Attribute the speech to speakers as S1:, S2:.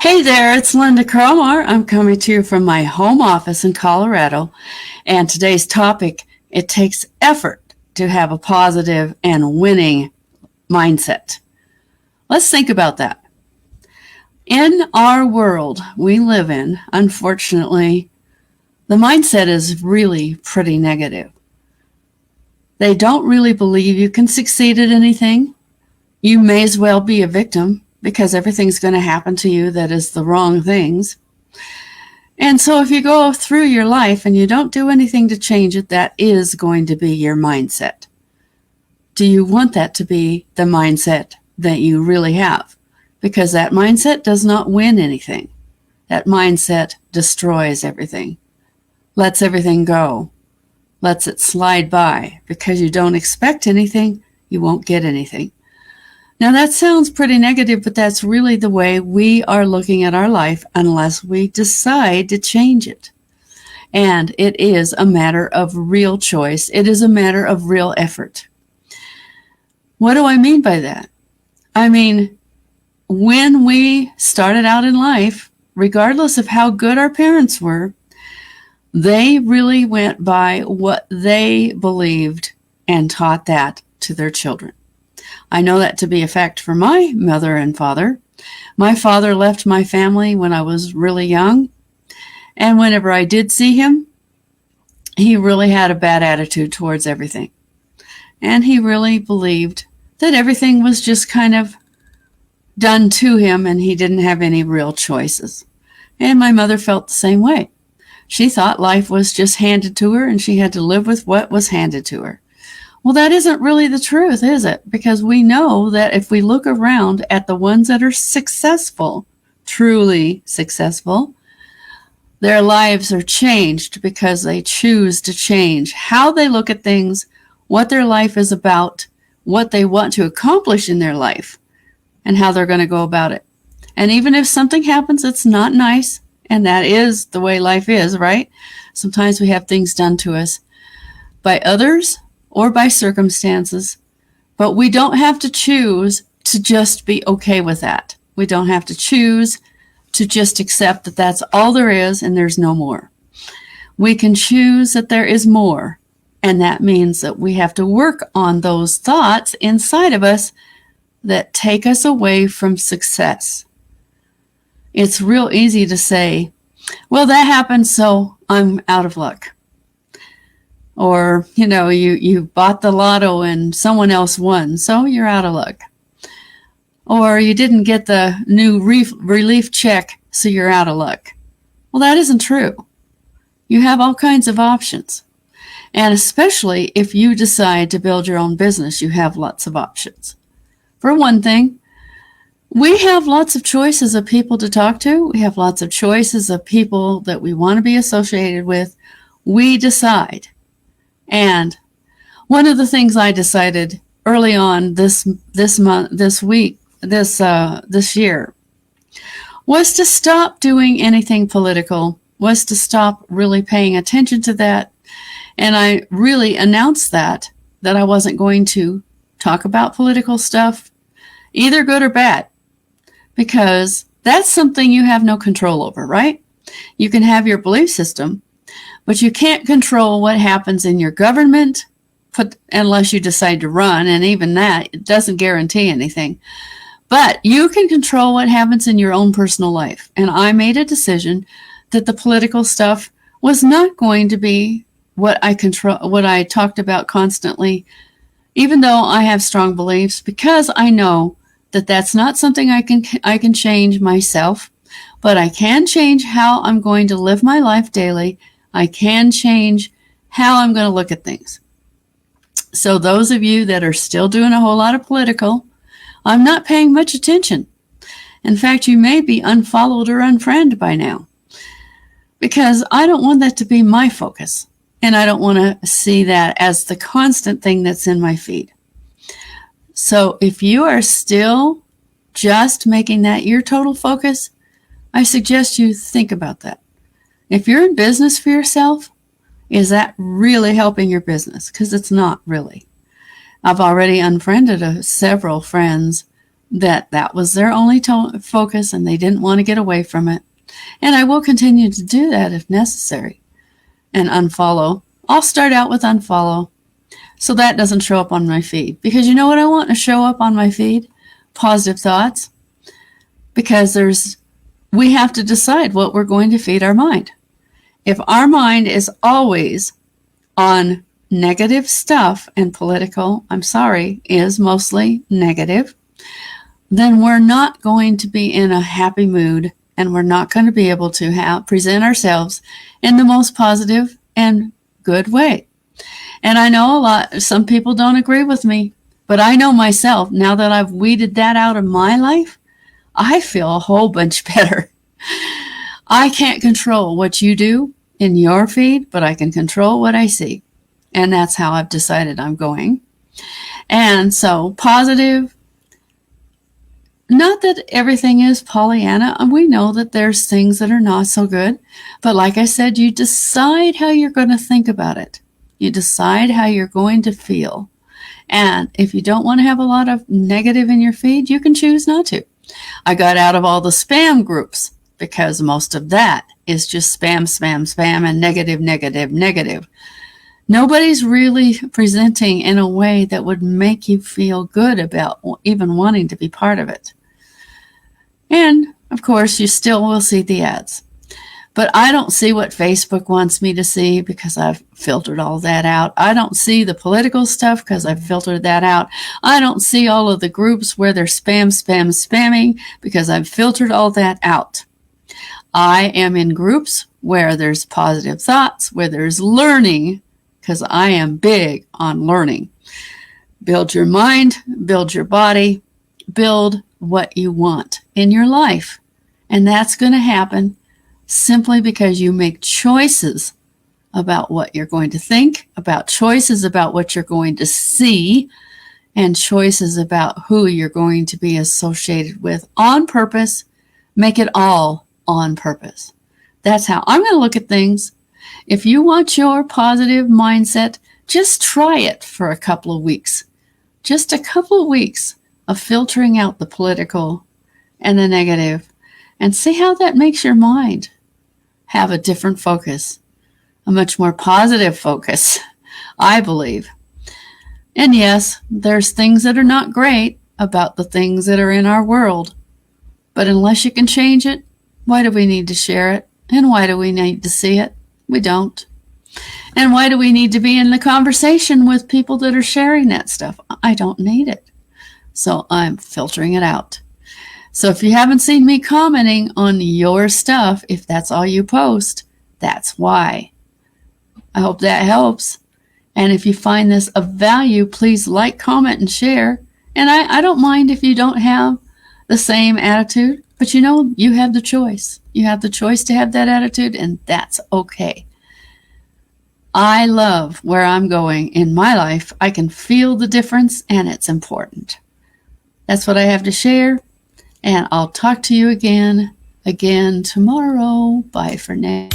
S1: Hey there, it's Linda Cromar. I'm coming to you from my home office in Colorado. And today's topic, it takes effort to have a positive and winning mindset. Let's think about that. In our world we live in, unfortunately, the mindset is really pretty negative. They don't really believe you can succeed at anything. You may as well be a victim because everything's going to happen to you that is the wrong things. And so if you go through your life and you don't do anything to change it, that is going to be your mindset. Do you want that to be the mindset that you really have? Because that mindset does not win anything. That mindset destroys everything, lets everything go, lets it slide by. Because you don't expect anything, you won't get anything. Now that sounds pretty negative, but that's really the way we are looking at our life unless we decide to change it. And it is a matter of real choice. It is a matter of real effort. What do I mean by that? I mean, when we started out in life, regardless of how good our parents were, they really went by what they believed and taught that to their children. I know that to be a fact for my mother and father. My father left my family when I was really young, and whenever I did see him, he really had a bad attitude towards everything. And he really believed that everything was just kind of done to him and he didn't have any real choices. And my mother felt the same way. She thought life was just handed to her and she had to live with what was handed to her. Well, that isn't really the truth, is it? Because we know that if we look around at the ones that are successful, truly successful, their lives are changed because they choose to change how they look at things, what their life is about, what they want to accomplish in their life, and how they're going to go about it. And even if something happens that's not nice, and that is the way life is, right? Sometimes we have things done to us by others or by circumstances, but we don't have to choose to just be okay with that. We don't have to choose to just accept that that's all there is and there's no more. We can choose that there is more, and that means that we have to work on those thoughts inside of us that take us away from success. It's real easy to say, well, that happened, so I'm out of luck. Or, you bought the lotto and someone else won, so you're out of luck. Or you didn't get the new relief check, so you're out of luck. Well, that isn't true. You have all kinds of options. And especially if you decide to build your own business, you have lots of options. For one thing, we have lots of choices of people to talk to. We have lots of choices of people that we want to be associated with. We decide. And one of the things I decided early on this year, was to stop doing anything political, was to stop really paying attention to that. And I really announced that I wasn't going to talk about political stuff, either good or bad, because that's something you have no control over, right? You can have your belief system, but you can't control what happens in your government unless you decide to run, and even that, it doesn't guarantee anything. But you can control what happens in your own personal life. And I made a decision that the political stuff was not going to be what I talked about constantly, even though I have strong beliefs, because I know that that's not something I can change myself, but I can change how I'm going to live my life daily. I can change how I'm going to look at things. So those of you that are still doing a whole lot of political, I'm not paying much attention. In fact, you may be unfollowed or unfriended by now, because I don't want that to be my focus. And I don't want to see that as the constant thing that's in my feed. So if you are still just making that your total focus, I suggest you think about that. If you're in business for yourself, is that really helping your business? Because it's not really. I've already unfriended several friends that was their only focus and they didn't want to get away from it. And I will continue to do that if necessary. And unfollow. I'll start out with unfollow so that doesn't show up on my feed. Because you know what I want to show up on my feed? Positive thoughts. Because we have to decide what we're going to feed our mind. If our mind is always on negative stuff, and political, is mostly negative, then we're not going to be in a happy mood, and we're not going to be able to present ourselves in the most positive and good way. And I know some people don't agree with me, but I know myself, now that I've weeded that out of my life, I feel a whole bunch better. I can't control what you do in your feed, but I can control what I see. And that's how I've decided I'm going. And so positive, not that everything is Pollyanna. We know that there's things that are not so good. But like I said, you decide how you're going to think about it. You decide how you're going to feel. And if you don't want to have a lot of negative in your feed, you can choose not to. I got out of all the spam groups because most of that is just spam, spam, spam, and negative, negative, negative. Nobody's really presenting in a way that would make you feel good about even wanting to be part of it. And, of course, you still will see the ads. But I don't see what Facebook wants me to see because I've filtered all that out. I don't see the political stuff because I've filtered that out. I don't see all of the groups where they're spamming because I've filtered all that out. I am in groups where there's positive thoughts, where there's learning, because I am big on learning. Build your mind, build your body, build what you want in your life. And that's going to happen simply because you make choices about what you're going to think, about choices about what you're going to see, and choices about who you're going to be associated with on purpose. Make it all on purpose. That's how I'm going to look at things. If you want your positive mindset, just try it for a couple of weeks. Just a couple of weeks of filtering out the political and the negative, and see how that makes your mind have a different focus, a much more positive focus, I believe. And yes, there's things that are not great about the things that are in our world, but unless you can change it, why do we need to share it? And why do we need to see it? We don't. And why do we need to be in the conversation with people that are sharing that stuff? I don't need it. So I'm filtering it out. So if you haven't seen me commenting on your stuff, if that's all you post, that's why. I hope that helps. And if you find this of value, please like, comment, and share. And I don't mind if you don't have the same attitude, but you have the choice. You have the choice to have that attitude, and that's okay. I love where I'm going in my life. I can feel the difference, and it's important. That's what I have to share, and I'll talk to you again tomorrow. Bye for now.